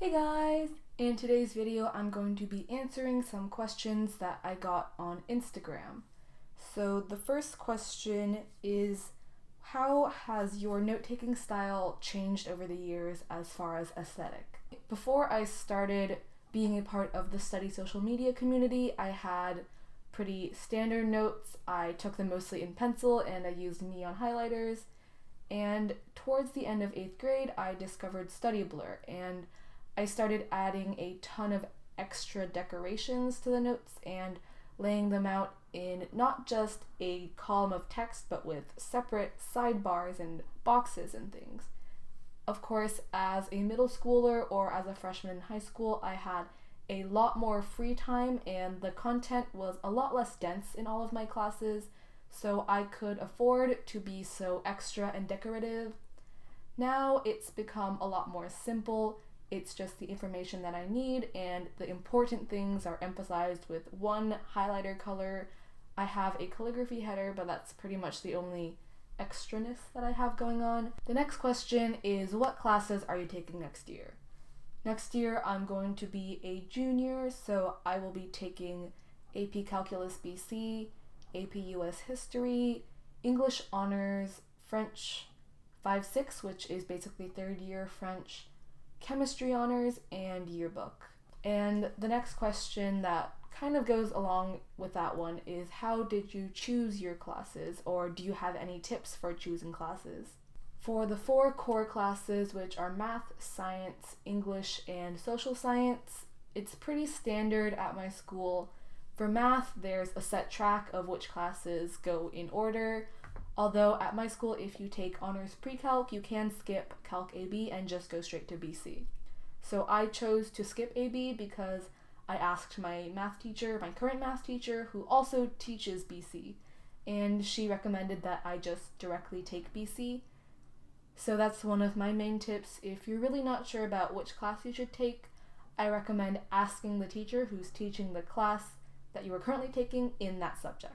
Hey guys! In today's video, I'm going to be answering some questions that I got on Instagram. So the first question is, how has your note-taking style changed over the years as far as aesthetic? Before I started being a part of the study social media community, I had pretty standard notes. I took them mostly in pencil and I used neon highlighters. And towards the end of 8th grade, I discovered Study Blur, and I started adding a ton of extra decorations to the notes and laying them out in not just a column of text, but with separate sidebars and boxes and things. Of course, as a middle schooler or as a freshman in high school, I had a lot more free time and the content was a lot less dense in all of my classes, so I could afford to be so extra and decorative. Now it's become a lot more simple. It's just the information that I need, and the important things are emphasized with one highlighter color. I have a calligraphy header, but that's pretty much the only extraness that I have going on. The next question is, what classes are you taking next year? Next year I'm going to be a junior, so I will be taking AP Calculus BC, AP US History, English Honors, French 5-6, which is basically third year French, Chemistry Honors, and Yearbook. And the next question that kind of goes along with that one is, how did you choose your classes, or do you have any tips for choosing classes? For the 4 core classes, which are math, science, English, and social science, it's pretty standard at my school. For math, there's a set track of which classes go in order. Although at my school, if you take honors pre-calc, you can skip calc AB and just go straight to BC. So I chose to skip AB because I asked my math teacher, my current math teacher, who also teaches BC, and she recommended that I just directly take BC. So that's one of my main tips. If you're really not sure about which class you should take, I recommend asking the teacher who's teaching the class that you are currently taking in that subject.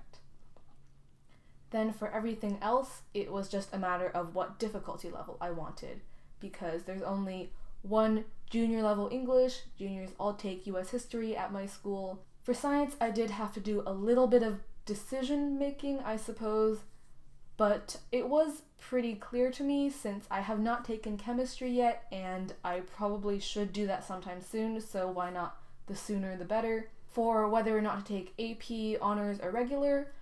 Then for everything else, it was just a matter of what difficulty level I wanted, because there's only one junior level English. Juniors all take US history at my school. For science, I did have to do a little bit of decision making, I suppose, but it was pretty clear to me since I have not taken chemistry yet, and I probably should do that sometime soon, so why not the sooner the better. For whether or not to take AP, honors, or regular,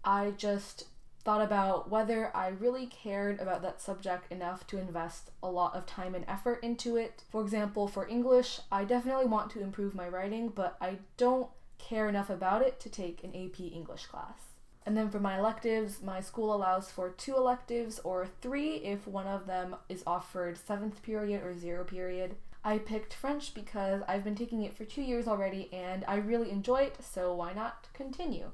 I just thought about whether I really cared about that subject enough to invest a lot of time and effort into it. For example, for English, I definitely want to improve my writing, but I don't care enough about it to take an AP English class. And then for my electives, my school allows for 2 electives or 3 if one of them is offered 7th period or 0 period. I picked French because I've been taking it for 2 years already and I really enjoy it, so why not continue?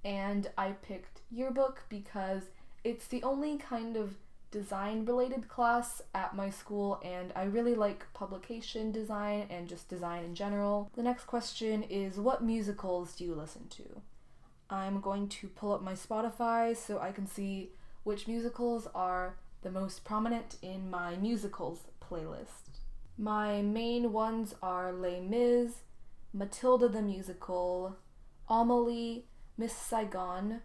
And I picked Yearbook because it's the only kind of design-related class at my school, and I really like publication design and just design in general. The next question is, what musicals do you listen to? I'm going to pull up my Spotify so I can see which musicals are the most prominent in my musicals playlist. My main ones are Les Mis, Matilda the Musical, Amélie, Miss Saigon,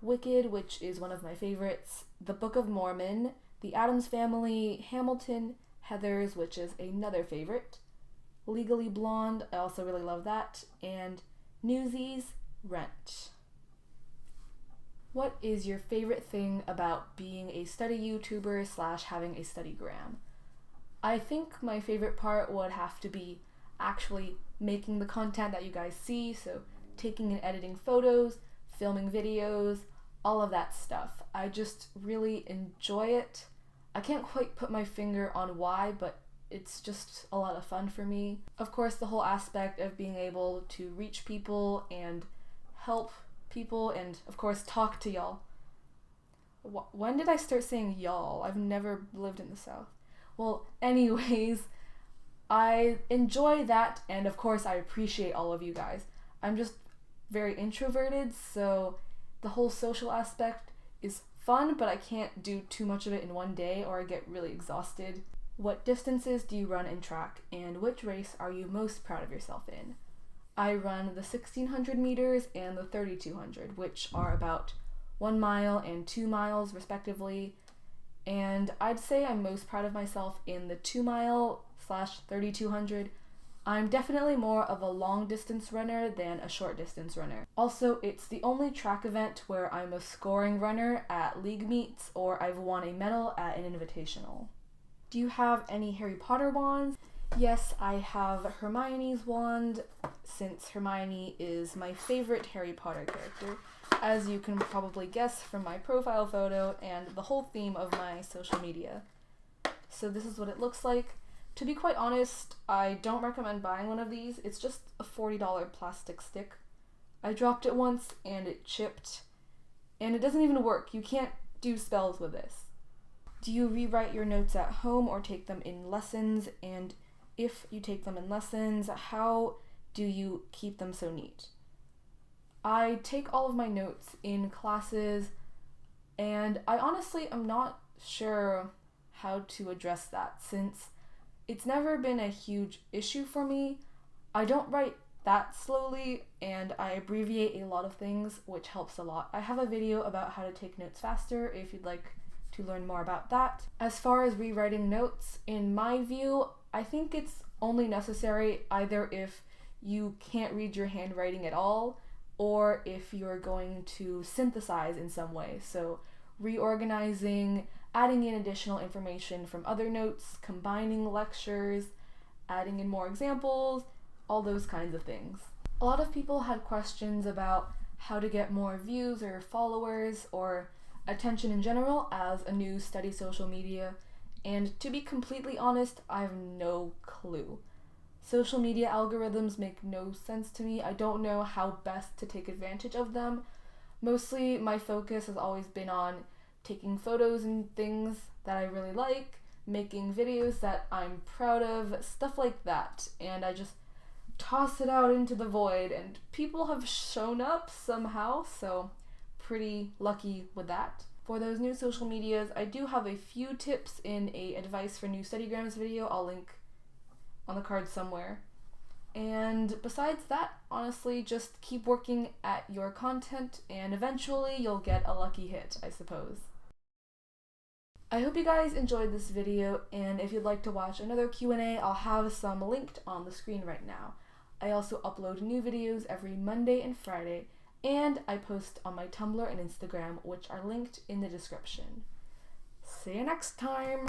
Wicked, which is one of my favorites, The Book of Mormon, The Addams Family, Hamilton, Heathers, which is another favorite, Legally Blonde, I also really love that, and Newsies, Rent. What is your favorite thing about being a study YouTuber / having a studygram? I think my favorite part would have to be actually making the content that you guys see, so taking and editing photos, filming videos, all of that stuff. I just really enjoy it. I can't quite put my finger on why, but it's just a lot of fun for me. Of course, the whole aspect of being able to reach people and help people and, of course, talk to y'all. When did I start saying y'all? I've never lived in the South. Well, anyways, I enjoy that, and of course I appreciate all of you guys. I'm just very introverted, so the whole social aspect is fun, but I can't do too much of it in one day or I get really exhausted. What distances do you run in track, and which race are you most proud of yourself in? I run the 1600 meters and the 3200, which are about 1 mile and 2 miles respectively, and I'd say I'm most proud of myself in the 2 mile / 3200. I'm definitely more of a long distance runner than a short distance runner. Also, it's the only track event where I'm a scoring runner at league meets or I've won a medal at an invitational. Do you have any Harry Potter wands? Yes, I have Hermione's wand, since Hermione is my favorite Harry Potter character, as you can probably guess from my profile photo and the whole theme of my social media. So this is what it looks like. To be quite honest, I don't recommend buying one of these. It's just a $40 plastic stick. I dropped it once and it chipped, and it doesn't even work. You can't do spells with this. Do you rewrite your notes at home or take them in lessons? And if you take them in lessons, how do you keep them so neat? I take all of my notes in classes, and I honestly am not sure how to address that since it's never been a huge issue for me. I don't write that slowly, and I abbreviate a lot of things, which helps a lot. I have a video about how to take notes faster if you'd like to learn more about that. As far as rewriting notes, in my view, I think it's only necessary either if you can't read your handwriting at all, or if you're going to synthesize in some way. So reorganizing, adding in additional information from other notes, combining lectures, adding in more examples, all those kinds of things. A lot of people had questions about how to get more views or followers or attention in general as a new study social media, and to be completely honest, I have no clue. Social media algorithms make no sense to me. I don't know how best to take advantage of them. Mostly my focus has always been on taking photos and things that I really like, making videos that I'm proud of, stuff like that, and I just toss it out into the void, and people have shown up somehow, so pretty lucky with that. For those new social medias, I do have a few tips in a advice for new studygrams video. I'll link on the card somewhere. And besides that, honestly, just keep working at your content and eventually you'll get a lucky hit, I suppose. I hope you guys enjoyed this video, and if you'd like to watch another Q&A, I'll have some linked on the screen right now. I also upload new videos every Monday and Friday, and I post on my Tumblr and Instagram, which are linked in the description. See you next time!